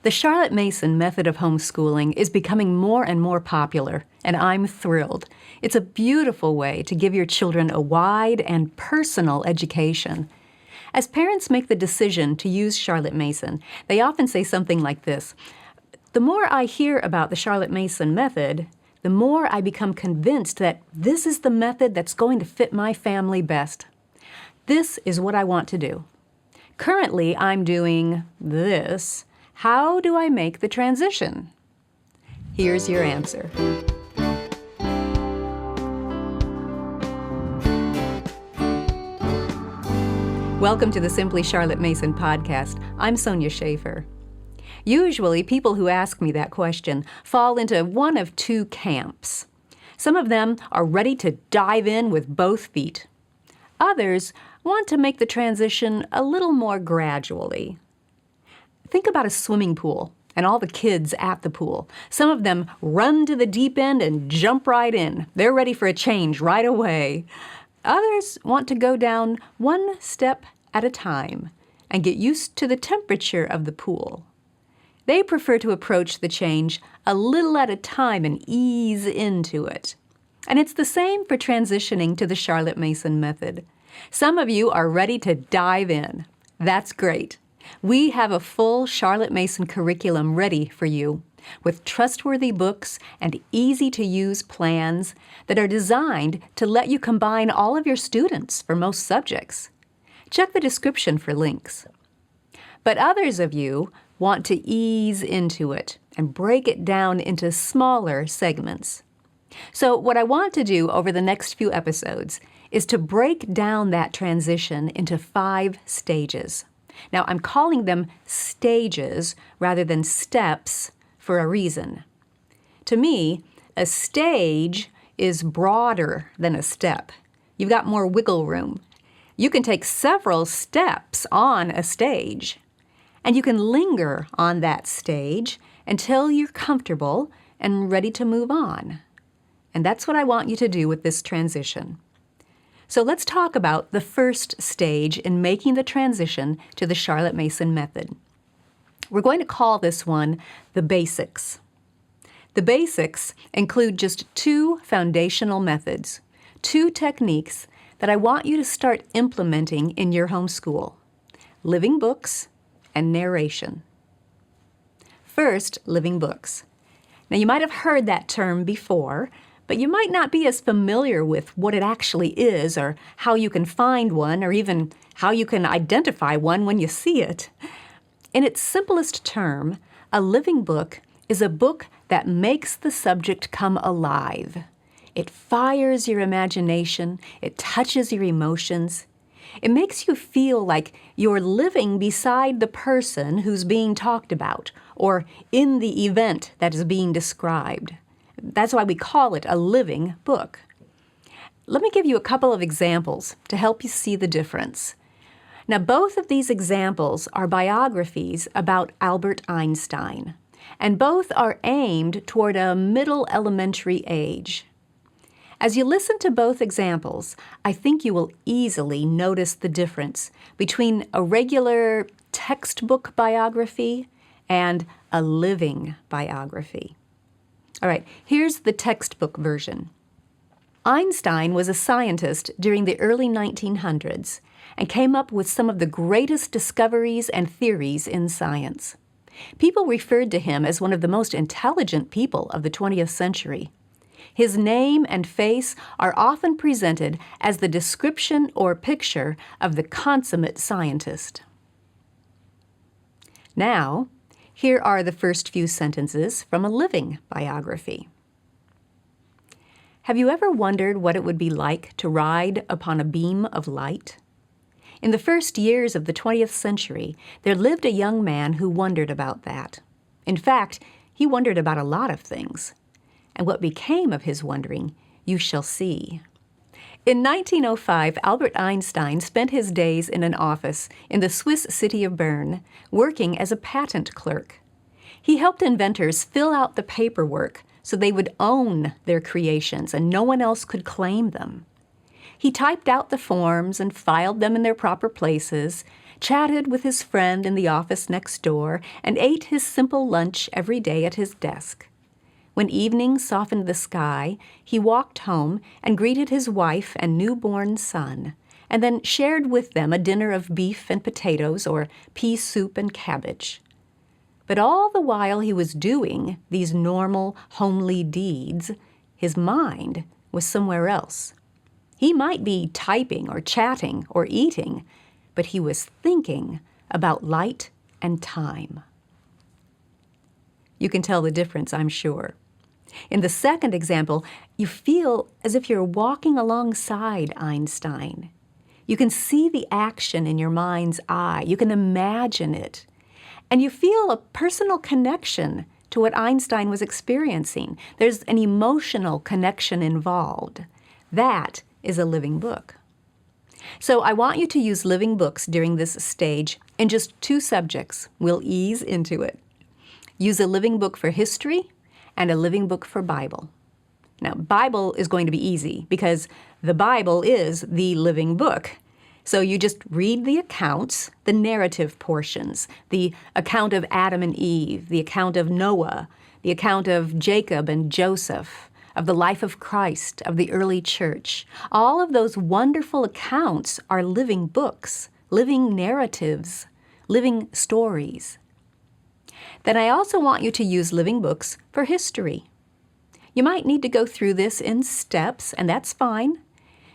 The Charlotte Mason method of homeschooling is becoming more and more popular, and I'm thrilled. It's a beautiful way to give your children a wide and personal education. As parents make the decision to use Charlotte Mason, they often say something like this: "The more I hear about the Charlotte Mason method, the more I become convinced that this is the method that's going to fit my family best. This is what I want to do. Currently, I'm doing this. How do I make the transition?" Here's your answer. Welcome to the Simply Charlotte Mason podcast. I'm Sonia Schaefer. Usually, people who ask me that question fall into one of two camps. Some of them are ready to dive in with both feet. Others want to make the transition a little more gradually. Think about a swimming pool and all the kids at the pool. Some of them run to the deep end and jump right in. They're ready for a change right away. Others want to go down one step at a time and get used to the temperature of the pool. They prefer to approach the change a little at a time and ease into it. And it's the same for transitioning to the Charlotte Mason method. Some of you are ready to dive in. That's great. We have a full Charlotte Mason curriculum ready for you, with trustworthy books and easy-to-use plans that are designed to let you combine all of your students for most subjects. Check the description for links. But others of you want to ease into it and break it down into smaller segments. So what I want to do over the next few episodes is to break down that transition into 5 stages. Now, I'm calling them stages rather than steps for a reason. To me, a stage is broader than a step. You've got more wiggle room. You can take several steps on a stage, and you can linger on that stage until you're comfortable and ready to move on. And that's what I want you to do with this transition. So let's talk about the first stage in making the transition to the Charlotte Mason method. We're going to call this one the basics. The basics include just 2 foundational methods, 2 techniques that I want you to start implementing in your homeschool: living books and narration. First, living books. Now, you might have heard that term before, but you might not be as familiar with what it actually is, or how you can find one, or even how you can identify one when you see it. In its simplest term, a living book is a book that makes the subject come alive. It fires your imagination, it touches your emotions. It makes you feel like you're living beside the person who's being talked about, or in the event that is being described. That's why we call it a living book. Let me give you a couple of examples to help you see the difference. Now, both of these examples are biographies about Albert Einstein, and both are aimed toward a middle elementary age. As you listen to both examples, I think you will easily notice the difference between a regular textbook biography and a living biography. All right, here's the textbook version. Einstein was a scientist during the early 1900s and came up with some of the greatest discoveries and theories in science. People referred to him as one of the most intelligent people of the 20th century. His name and face are often presented as the description or picture of the consummate scientist. Now, here are the first few sentences from a living biography. Have you ever wondered what it would be like to ride upon a beam of light? In the first years of the 20th century, there lived a young man who wondered about that. In fact, he wondered about a lot of things. And what became of his wondering, you shall see. In 1905, Albert Einstein spent his days in an office in the Swiss city of Bern, working as a patent clerk. He helped inventors fill out the paperwork so they would own their creations and no one else could claim them. He typed out the forms and filed them in their proper places, chatted with his friend in the office next door, and ate his simple lunch every day at his desk. When evening softened the sky, he walked home and greeted his wife and newborn son, and then shared with them a dinner of beef and potatoes or pea soup and cabbage. But all the while he was doing these normal, homely deeds, his mind was somewhere else. He might be typing or chatting or eating, but he was thinking about light and time. You can tell the difference, I'm sure. In the second example, you feel as if you're walking alongside Einstein. You can see the action in your mind's eye. You can imagine it. And you feel a personal connection to what Einstein was experiencing. There's an emotional connection involved. That is a living book. So I want you to use living books during this stage in just 2 subjects. We'll ease into it. Use a living book for history and a living book for Bible. Now, Bible is going to be easy because the Bible is the living book. So you just read the accounts, the narrative portions, the account of Adam and Eve, the account of Noah, the account of Jacob and Joseph, of the life of Christ, of the early church. All of those wonderful accounts are living books, living narratives, living stories. Then I also want you to use living books for history. You might need to go through this in steps, and that's fine.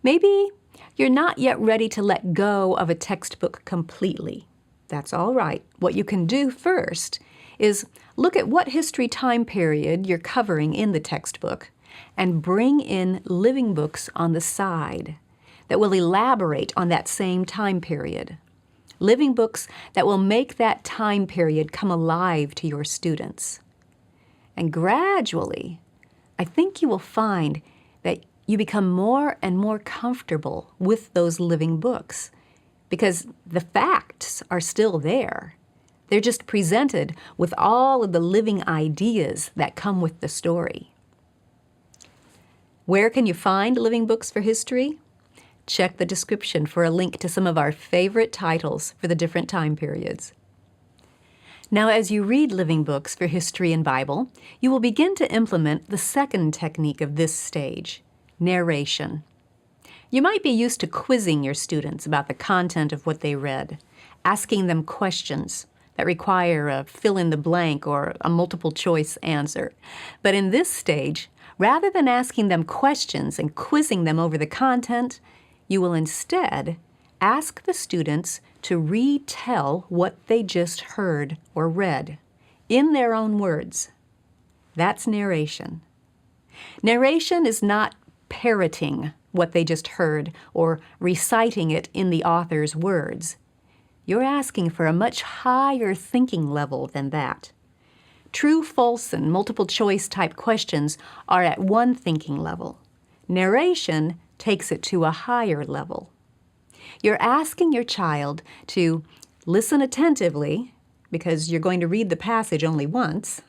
Maybe you're not yet ready to let go of a textbook completely. That's all right. What you can do first is look at what history time period you're covering in the textbook and bring in living books on the side that will elaborate on that same time period. Living books that will make that time period come alive to your students. And gradually, I think you will find that you become more and more comfortable with those living books because the facts are still there. They're just presented with all of the living ideas that come with the story. Where can you find living books for history? Check the description for a link to some of our favorite titles for the different time periods. Now, as you read living books for history and Bible, you will begin to implement the second technique of this stage, narration. You might be used to quizzing your students about the content of what they read, asking them questions that require a fill-in-the-blank or a multiple-choice answer. But in this stage, rather than asking them questions and quizzing them over the content, you will instead ask the students to retell what they just heard or read in their own words. That's narration. Narration is not parroting what they just heard or reciting it in the author's words. You're asking for a much higher thinking level than that. True, false, and multiple choice type questions are at one thinking level. Narration takes it to a higher level. You're asking your child to listen attentively, because you're going to read the passage only once,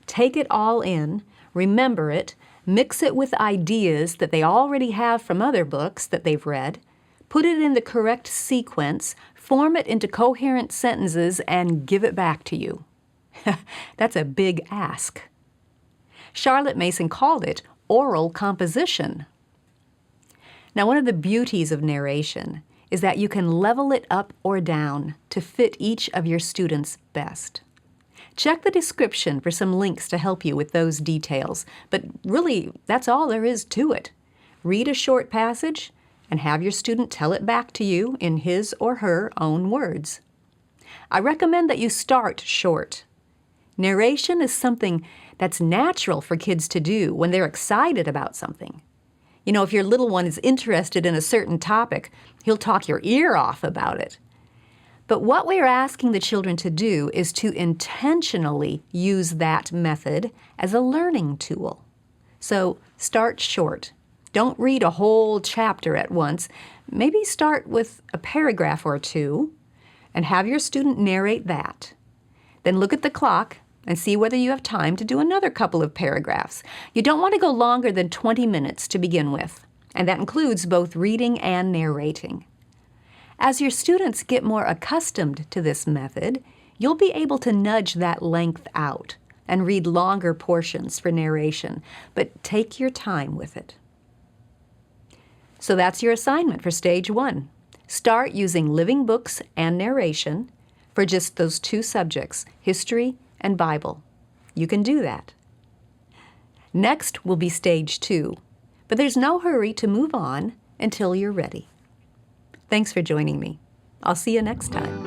take it all in, remember it, mix it with ideas that they already have from other books that they've read, put it in the correct sequence, form it into coherent sentences, and give it back to you. That's a big ask. Charlotte Mason called it oral composition. Now, one of the beauties of narration is that you can level it up or down to fit each of your students best. Check the description for some links to help you with those details, but really, that's all there is to it. Read a short passage and have your student tell it back to you in his or her own words. I recommend that you start short. Narration is something that's natural for kids to do when they're excited about something. You know, if your little one is interested in a certain topic, he'll talk your ear off about it. But what we're asking the children to do is to intentionally use that method as a learning tool. So start short. Don't read a whole chapter at once. Maybe start with a paragraph or two and have your student narrate that. Then look at the clock and see whether you have time to do another couple of paragraphs. You don't want to go longer than 20 minutes to begin with, and that includes both reading and narrating. As your students get more accustomed to this method, you'll be able to nudge that length out and read longer portions for narration, but take your time with it. So that's your assignment for Stage 1. Start using living books and narration for just those two subjects, history and Bible. You can do that. Next will be Stage 2, but there's no hurry to move on until you're ready. Thanks for joining me. I'll see you next time.